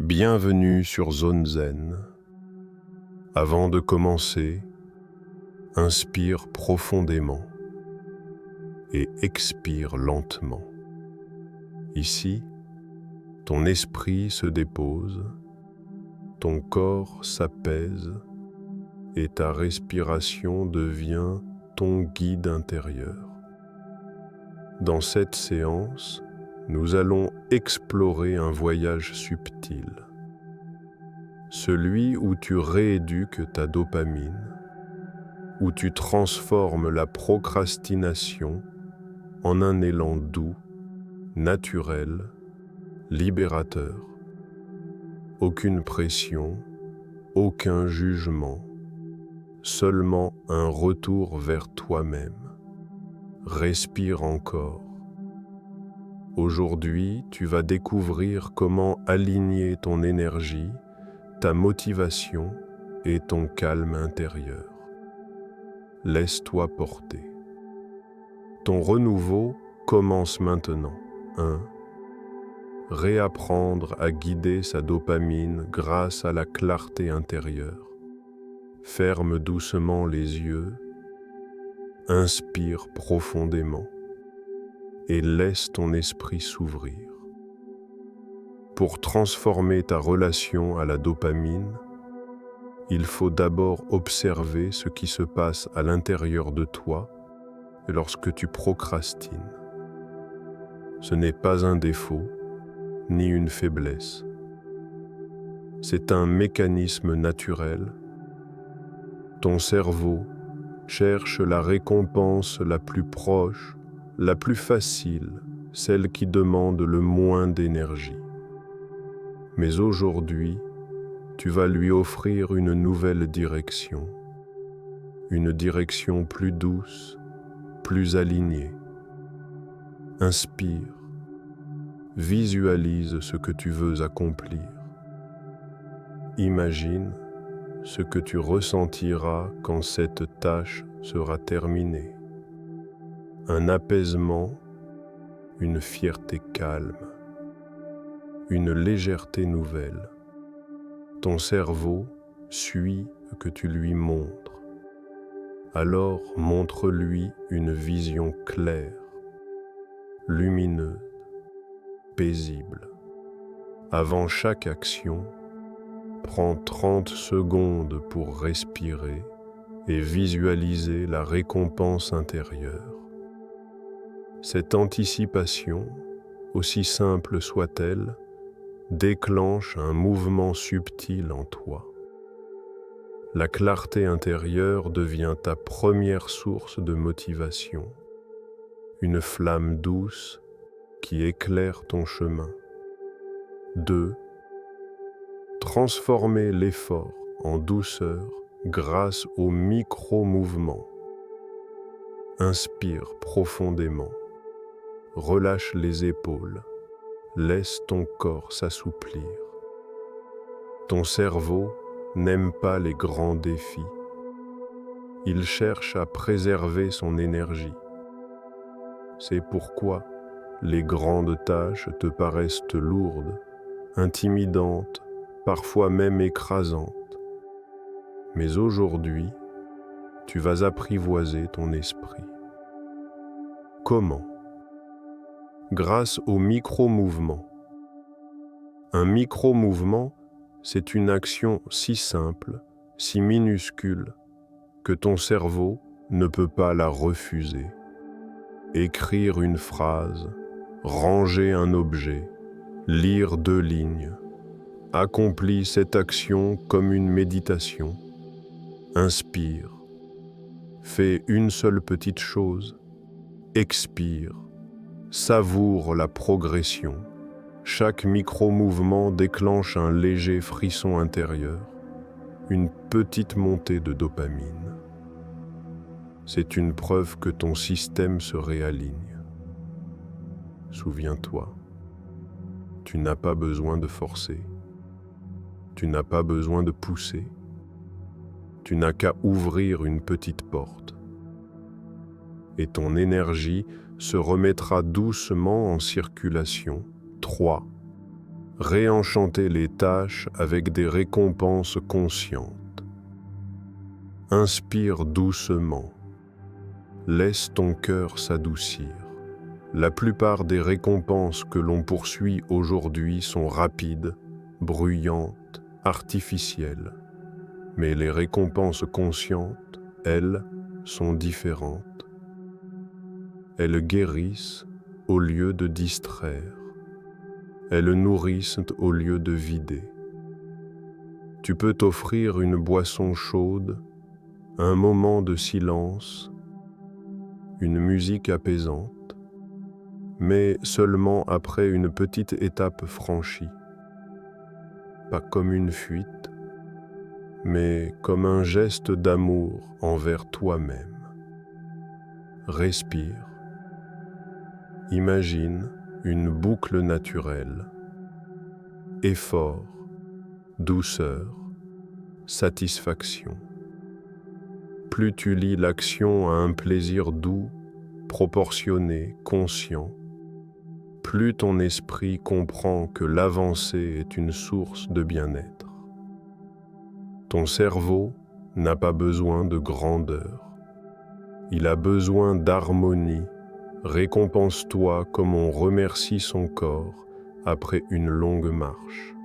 Bienvenue sur Zone Zen. Avant de commencer, inspire profondément et expire lentement. Ici, ton esprit se dépose, ton corps s'apaise et ta respiration devient ton guide intérieur. Dans cette séance, nous allons explorer un voyage subtil, celui où tu rééduques ta dopamine, où tu transformes la procrastination en un élan doux, naturel, libérateur. Aucune pression, aucun jugement, seulement un retour vers toi-même. Respire encore. Aujourd'hui, tu vas découvrir comment aligner ton énergie, ta motivation et ton calme intérieur. Laisse-toi porter. Ton renouveau commence maintenant. 1. Réapprendre à guider sa dopamine grâce à la clarté intérieure. Ferme doucement les yeux, inspire profondément et laisse ton esprit s'ouvrir. Pour transformer ta relation à la dopamine, il faut d'abord observer ce qui se passe à l'intérieur de toi lorsque tu procrastines. Ce n'est pas un défaut, ni une faiblesse. C'est un mécanisme naturel. Ton cerveau cherche la récompense la plus proche, la plus facile, celle qui demande le moins d'énergie. Mais aujourd'hui, tu vas lui offrir une nouvelle direction, une direction plus douce, plus alignée. Inspire, visualise ce que tu veux accomplir. Imagine ce que tu ressentiras quand cette tâche sera terminée. Un apaisement, une fierté calme, une légèreté nouvelle. Ton cerveau suit ce que tu lui montres. Alors montre-lui une vision claire, lumineuse, paisible. Avant chaque action, prends 30 secondes pour respirer et visualiser la récompense intérieure. Cette anticipation, aussi simple soit-elle, déclenche un mouvement subtil en toi. La clarté intérieure devient ta première source de motivation, une flamme douce qui éclaire ton chemin. 2. Transformer l'effort en douceur grâce aux micro-mouvements. Inspire profondément, relâche les épaules, laisse ton corps s'assouplir. Ton cerveau n'aime pas les grands défis. Il cherche à préserver son énergie. C'est pourquoi les grandes tâches te paraissent lourdes, intimidantes, parfois même écrasantes. Mais aujourd'hui, tu vas apprivoiser ton esprit. Comment ? Grâce au micro-mouvement. Un micro-mouvement, c'est une action si simple, si minuscule, que ton cerveau ne peut pas la refuser. Écrire une phrase, ranger un objet, lire 2 lignes. Accomplis cette action comme une méditation. Inspire. Fais une seule petite chose. Expire. Savoure la progression. Chaque micro-mouvement déclenche un léger frisson intérieur, une petite montée de dopamine. C'est une preuve que ton système se réaligne. Souviens-toi, tu n'as pas besoin de forcer, tu n'as pas besoin de pousser, tu n'as qu'à ouvrir une petite porte. Et ton énergie se remettra doucement en circulation. 3. réenchanter les tâches avec des récompenses conscientes. Inspire doucement. Laisse ton cœur s'adoucir. La plupart des récompenses que l'on poursuit aujourd'hui sont rapides, bruyantes, artificielles. Mais les récompenses conscientes, elles, sont différentes. Elles guérissent au lieu de distraire. Elles nourrissent au lieu de vider. Tu peux t'offrir une boisson chaude, un moment de silence, une musique apaisante, mais seulement après une petite étape franchie. Pas comme une fuite, mais comme un geste d'amour envers toi-même. Respire. Imagine une boucle naturelle. Effort, douceur, satisfaction. Plus tu lis l'action à un plaisir doux, proportionné, conscient, plus ton esprit comprend que l'avancée est une source de bien-être. Ton cerveau n'a pas besoin de grandeur. Il a besoin d'harmonie. Récompense-toi comme on remercie son corps après une longue marche,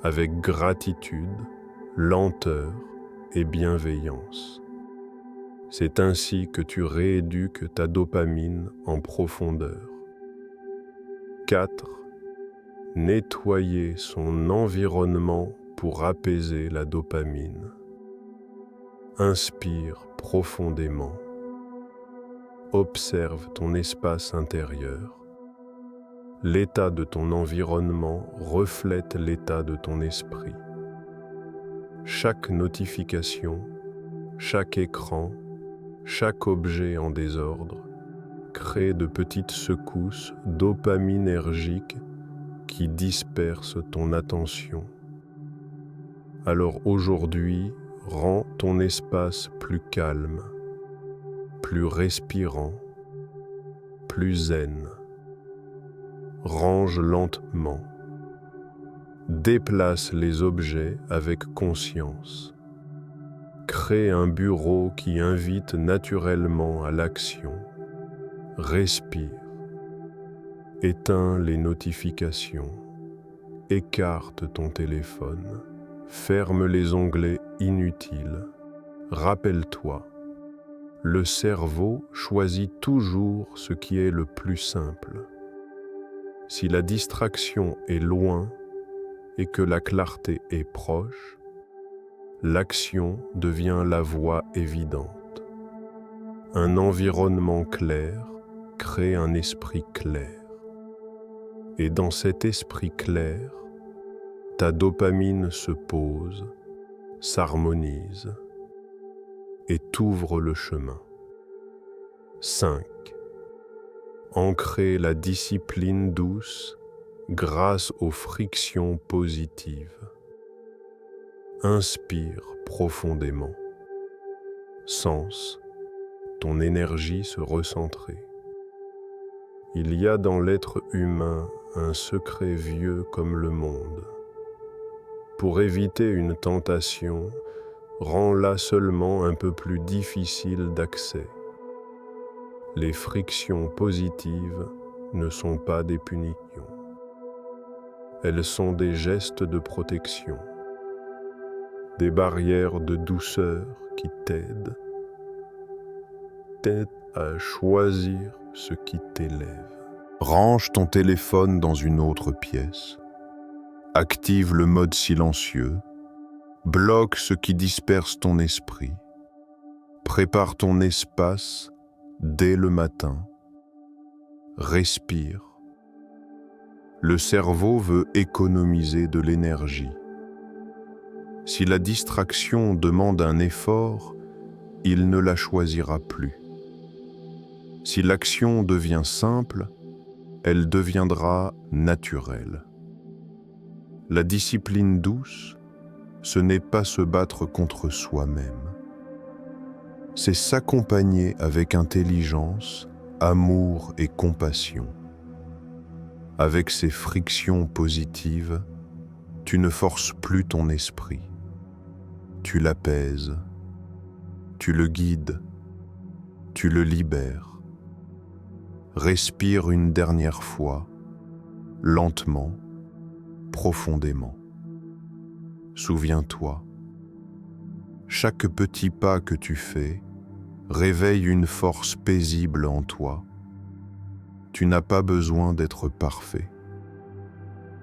avec gratitude, lenteur et bienveillance. C'est ainsi que tu rééduques ta dopamine en profondeur. 4. Nettoyer son environnement pour apaiser la dopamine. Inspire profondément. Observe ton espace intérieur. L'état de ton environnement reflète l'état de ton esprit. Chaque notification, chaque écran, chaque objet en désordre crée de petites secousses dopaminergiques qui dispersent ton attention. Alors aujourd'hui, rends ton espace plus calme, plus respirant, plus zen. Range lentement. Déplace les objets avec conscience. Crée un bureau qui invite naturellement à l'action. Respire. Éteins les notifications. Écarte ton téléphone. Ferme les onglets inutiles. Rappelle-toi. Le cerveau choisit toujours ce qui est le plus simple. Si la distraction est loin et que la clarté est proche, l'action devient la voie évidente. Un environnement clair crée un esprit clair. Et dans cet esprit clair, ta dopamine se pose, s'harmonise et t'ouvre le chemin. 5. Ancrer la discipline douce grâce aux frictions positives. Inspire profondément. Sens ton énergie se recentrer. Il y a dans l'être humain un secret vieux comme le monde. Pour éviter une tentation, rends-la seulement un peu plus difficile d'accès. Les frictions positives ne sont pas des punitions. Elles sont des gestes de protection, des barrières de douceur qui t'aident à choisir ce qui t'élève. Range ton téléphone dans une autre pièce. Active le mode silencieux. Bloque ce qui disperse ton esprit. Prépare ton espace dès le matin. Respire. Le cerveau veut économiser de l'énergie. Si la distraction demande un effort, il ne la choisira plus. Si l'action devient simple, elle deviendra naturelle. La discipline douce, ce n'est pas se battre contre soi-même. C'est s'accompagner avec intelligence, amour et compassion. Avec ces frictions positives, tu ne forces plus ton esprit. Tu l'apaises, tu le guides, tu le libères. Respire une dernière fois, lentement, profondément. Souviens-toi, chaque petit pas que tu fais réveille une force paisible en toi. Tu n'as pas besoin d'être parfait.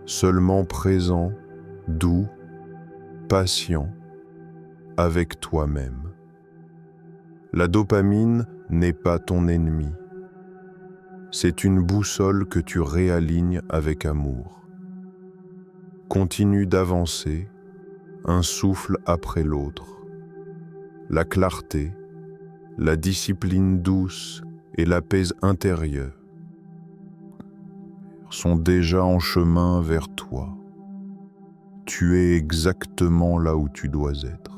Seulement présent, doux, patient, avec toi-même. La dopamine n'est pas ton ennemi. C'est une boussole que tu réalignes avec amour. Continue d'avancer, un souffle après l'autre. La clarté, la discipline douce et la paix intérieure sont déjà en chemin vers toi. Tu es exactement là où tu dois être.